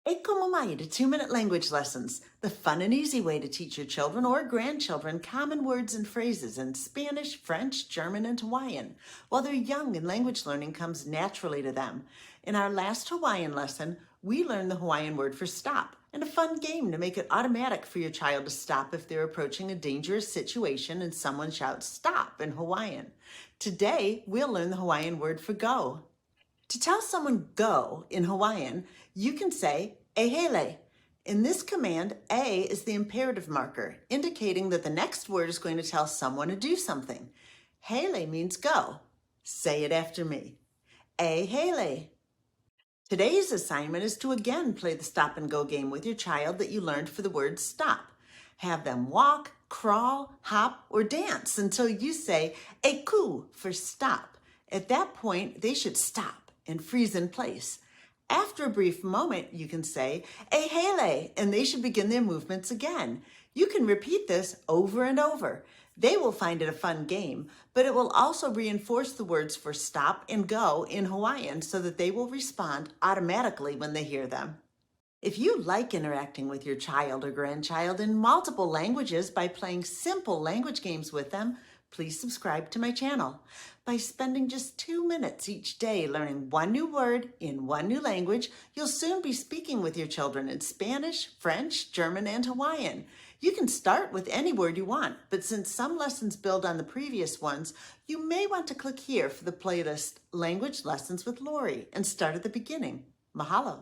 E como mai to 2-minute language lessons, the fun and easy way to teach your children or grandchildren common words and phrases in Spanish, French, German, and Hawaiian while they're young and language learning comes naturally to them. In our last Hawaiian lesson, we learned the Hawaiian word for stop and a fun game to make it automatic for your child to stop if they're approaching a dangerous situation and someone shouts stop in Hawaiian. Today, we'll learn the Hawaiian word for go. To tell someone go in Hawaiian, you can say e hele. In this command, a is the imperative marker, indicating that the next word is going to tell someone to do something. Hele means go. Say it after me. E hele. Today's assignment is to again play the stop and go game with your child that you learned for the word stop. Have them walk, crawl, hop, or dance until you say e ku for stop. At that point, they should stop and freeze in place. After a brief moment, you can say, e hele, and they should begin their movements again. You can repeat this over and over. They will find it a fun game, but it will also reinforce the words for stop and go in Hawaiian so that they will respond automatically when they hear them. If you like interacting with your child or grandchild in multiple languages by playing simple language games with them, please subscribe to my channel. By spending just 2 minutes each day learning one new word in one new language, you'll soon be speaking with your children in Spanish, French, German, and Hawaiian. You can start with any word you want, but since some lessons build on the previous ones, you may want to click here for the playlist Language Lessons with Lori and start at the beginning. Mahalo.